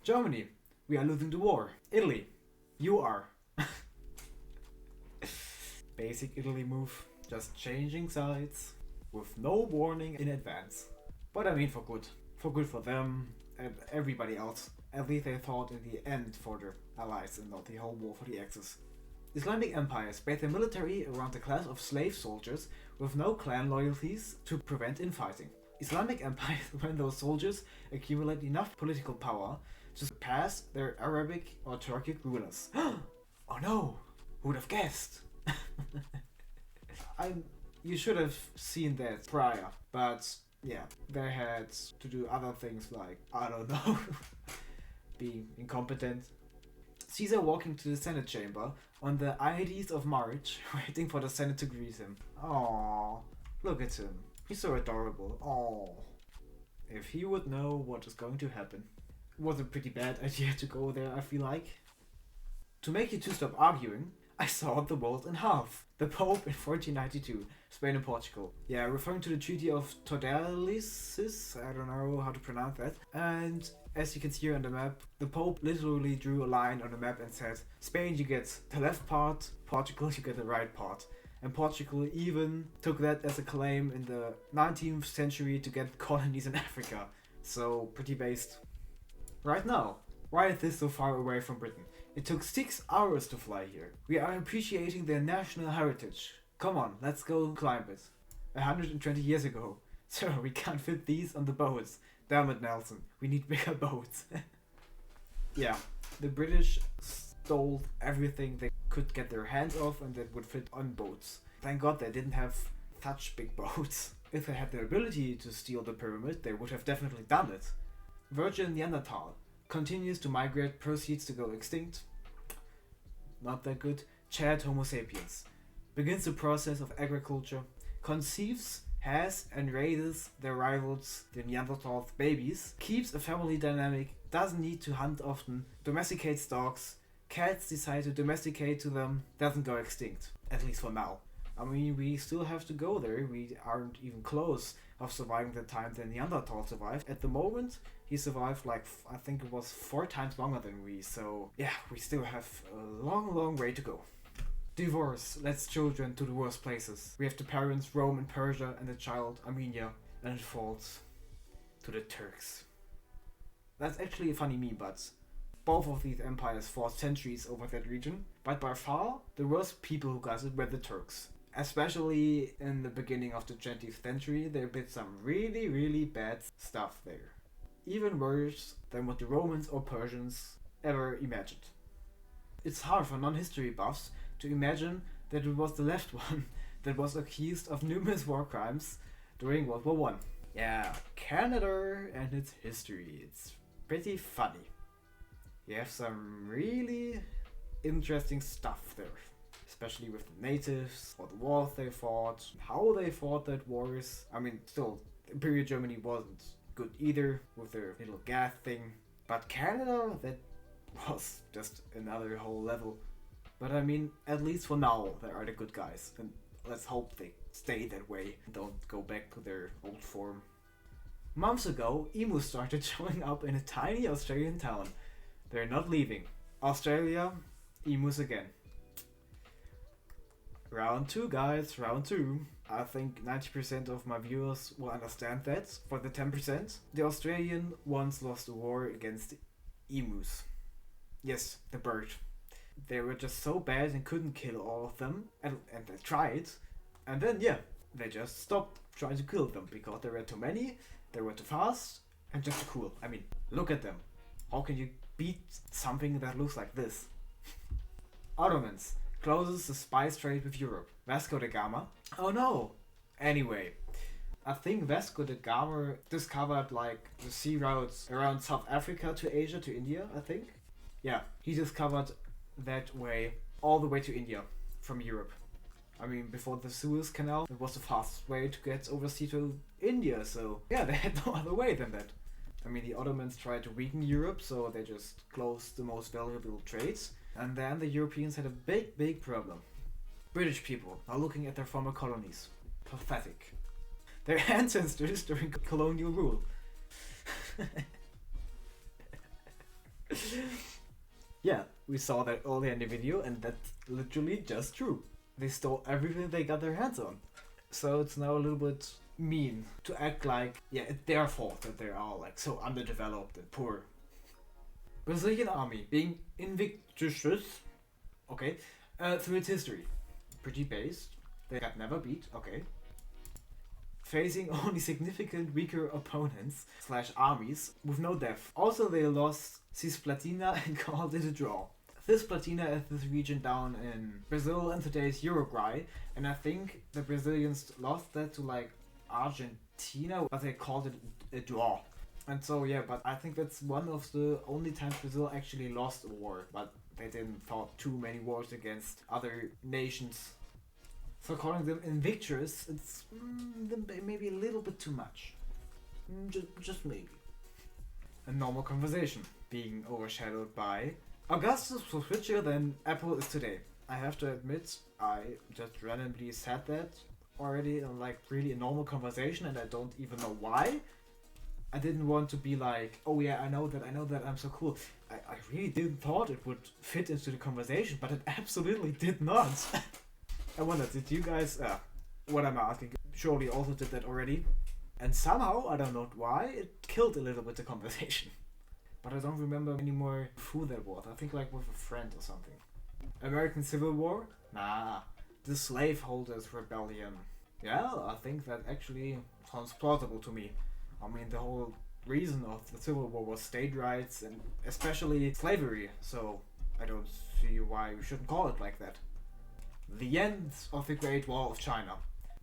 Germany, we are losing the war. Italy, you are. Basic Italy move, just changing sides with no warning in advance. But I mean for good. For good for them and everybody else. At least they thought in the end for their allies and not the whole war for the Axis. Islamic empires based their military around a class of slave soldiers with no clan loyalties to prevent infighting. Islamic empires when those soldiers accumulate enough political power to surpass their Arabic or Turkic rulers. Oh no! Who would have guessed? You should have seen that prior, but yeah, they had to do other things like, I don't know, being incompetent. Caesar walking to the Senate chamber on the Ides of March, waiting for the Senate to greet him. Aww, look at him. He's so adorable. Aww. If he would know what is going to happen. It was a pretty bad idea to go there, I feel like. To make you two stop arguing, I sawed the world in half. The Pope in 1492, Spain and Portugal. Yeah, referring to the Treaty of Tordesillas, I don't know how to pronounce that. And as you can see here on the map, the Pope literally drew a line on the map and said, Spain you get the left part, Portugal you get the right part. And Portugal even took that as a claim in the 19th century to get colonies in Africa. So, pretty based. Right now, why is this so far away from Britain? It took 6 hours to fly here. We are appreciating their national heritage. Come on, let's go climb it. 120 years ago. Sir, we can't fit these on the boats. Damn it, Nelson. We need bigger boats. Yeah, the British stole everything they could get their hands off and that would fit on boats. Thank God they didn't have such big boats. If they had the ability to steal the pyramid, they would have definitely done it. Virgin Neanderthal continues to migrate, proceeds to go extinct. Not that good. Chad Homo sapiens begins the process of agriculture, conceives, has and raises their rivals, the Neanderthal babies, keeps a family dynamic, doesn't need to hunt often, domesticates dogs, cats decide to domesticate to them, doesn't go extinct, at least for now. I mean, we still have to go there, we aren't even close of surviving the time that Neanderthal survived. At the moment, he survived like, I think it was 4 times longer than we, so yeah, we still have a long way to go. Divorce lets children to the worst places. We have the parents Rome and Persia and the child Armenia, and it falls to the Turks. That's actually a funny meme, but both of these empires fought centuries over that region, but by far the worst people who got it were the Turks. Especially in the beginning of the 20th century, they did some really bad stuff there. Even worse than what the Romans or Persians ever imagined. It's hard for non-history buffs to imagine that it was the left one that was accused of numerous war crimes during World War I. Yeah, Canada and its history, it's pretty funny. You have some really interesting stuff there. Especially with the natives, what wars they fought, how they fought that wars. I mean, still, Imperial Germany wasn't good either with their little gas thing. But Canada, that was just another whole level. But I mean, at least for now, they are the good guys. And let's hope they stay that way and don't go back to their old form. Months ago, emus started showing up in a tiny Australian town. They're not leaving. Australia, emus again. Round 2, guys, round 2. I think 90% of my viewers will understand that. For the 10%, the Australian once lost a war against the emus. Yes, the bird. They were just so bad and couldn't kill all of them, and they tried. And then, yeah, they just stopped trying to kill them because there were too many, they were too fast, and just too cool. I mean, look at them. How can you beat something that looks like this? Ottomans closes the spice trade with Europe. Vasco da Gama. Oh no! Anyway, I think Vasco da Gama discovered like the sea routes around South Africa to Asia to India, I think. Yeah, he discovered that way all the way to India from Europe. I mean, before the Suez Canal, it was the fastest way to get overseas to India, so yeah, they had no other way than that. I mean, the Ottomans tried to weaken Europe, so they just closed the most valuable trades. And then the Europeans had a big problem. British people are looking at their former colonies. Pathetic. Their ancestors during colonial rule. Yeah, we saw that earlier in the video, and that's literally just true. They stole everything they got their hands on. So it's now a little bit mean to act like, yeah, it's their fault that they are like so underdeveloped and poor. Brazilian army being invictus, okay, through its history. Pretty based. They got never beat, okay. Facing only significant weaker opponents / armies with no depth. Also they lost Cisplatina and called it a draw. Cisplatina is this region down in Brazil and today's Uruguay, and I think the Brazilians lost that to like Argentina, but they called it a draw. And so yeah, but I think that's one of the only times Brazil actually lost a war, but they didn't fought too many wars against other nations. So calling them invictus, it's maybe a little bit too much. Just maybe. A normal conversation being overshadowed by Augustus was richer than Apple is today. I have to admit, I just randomly said that already in like really a normal conversation, and I don't even know why. I didn't want to be like, oh yeah, I know that, I'm so cool. I really didn't thought it would fit into the conversation, but it absolutely did not. I wonder, did you guys, what am I asking? Surely also did that already. And somehow, I don't know why, it killed a little bit the conversation. But I don't remember anymore who that was. I think like with a friend or something. American Civil War? Nah. The Slaveholders Rebellion. Yeah, I think that actually sounds plausible to me. I mean, the whole reason of the Civil War was state rights and especially slavery. So I don't see why we shouldn't call it like that. The end of the Great Wall of China.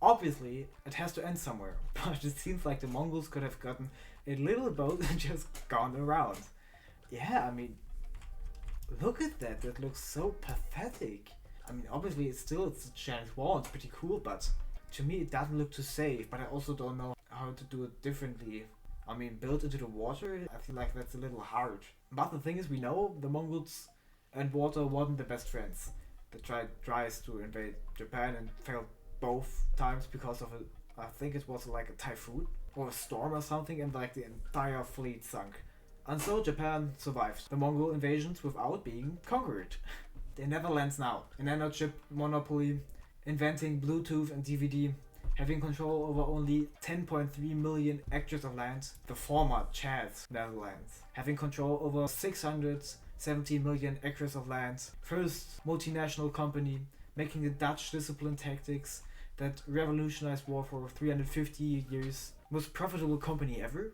Obviously, it has to end somewhere, but it seems like the Mongols could have gotten a little boat and just gone around. Yeah, I mean, look at that, that looks so pathetic. I mean, obviously it's a giant wall, it's pretty cool, but to me it doesn't look too safe, but I also don't know how to do it differently. I mean, built into the water, I feel like that's a little hard. But the thing is, we know the Mongols and water wasn't the best friends. They tries to invade Japan and failed both times because of I think it was like a typhoon or a storm or something, and like the entire fleet sunk. And so Japan survived the Mongol invasions without being conquered. The Netherlands now, an energy chip monopoly, inventing Bluetooth and DVD, having control over only 10.3 million hectares of land, the former Chad Netherlands, having control over 670 million acres of land, first multinational company, making the Dutch discipline tactics that revolutionized war for 350 years, most profitable company ever,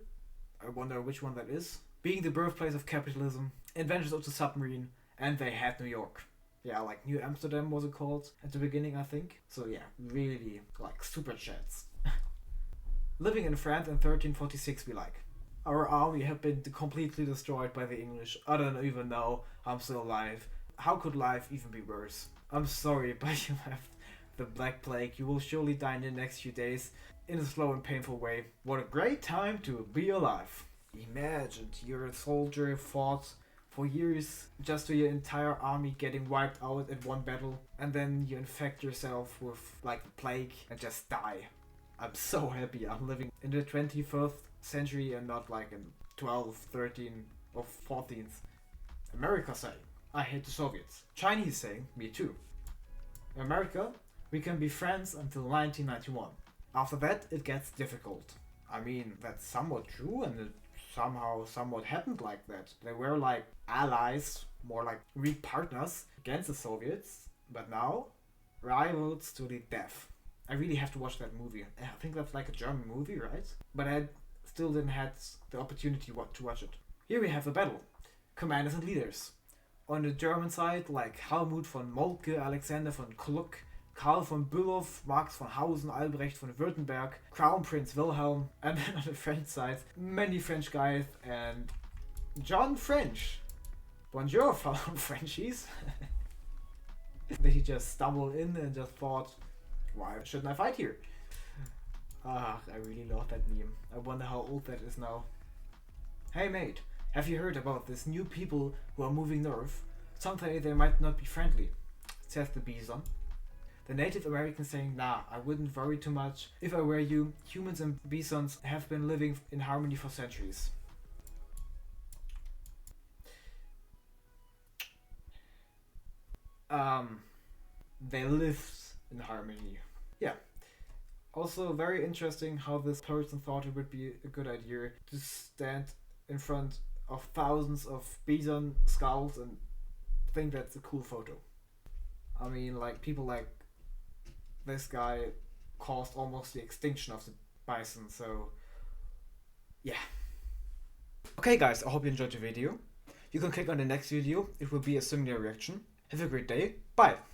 I wonder which one that is, being the birthplace of capitalism, inventors of the submarine, and they had New York. Yeah, like New Amsterdam was it called at the beginning, I think. So yeah, really like super chats. Living in France in 1346 we like. Our army had been completely destroyed by the English. I don't even know. I'm still alive. How could life even be worse? I'm sorry, but you have the Black Plague. You will surely die in the next few days in a slow and painful way. What a great time to be alive. Imagine you're a soldier, fought for years just to your entire army getting wiped out at one battle, and then you infect yourself with like the plague and just die. I'm so happy I'm living in the 21st century and not like in 12th, 13th or 14th. America saying, I hate the Soviets. Chinese saying, me too. America, we can be friends until 1991. After that, it gets difficult. I mean, that's somewhat true, and it somewhat happened like that. They were like allies, more like weak partners against the Soviets, but now rivals to the death. I really have to watch that movie. I think that's like a German movie, right? But I still didn't have the opportunity to watch it. Here we have a battle. Commanders and leaders. On the German side, like Helmut von Moltke, Alexander von Kluck, Karl von Bülow, Max von Hausen, Albrecht von Württemberg, Crown Prince Wilhelm, and then on the French side, many French guys, and John French. Bonjour, fellow Frenchies. That he just stumbled in and just thought, why shouldn't I fight here? Ah, I really love that meme. I wonder how old that is now. Hey mate, have you heard about these new people who are moving north? Some say they might not be friendly, says the bison. The Native American saying, nah, I wouldn't worry too much. If I were you, humans and bisons have been living in harmony for centuries. they lived in harmony. Yeah. Also, very interesting how this person thought it would be a good idea to stand in front of thousands of bison skulls and think that's a cool photo. I mean, like, people like this guy caused almost the extinction of the bison, so yeah. Okay guys, I hope you enjoyed the video. You can click on the next video, it will be a similar reaction. Have a great day, bye!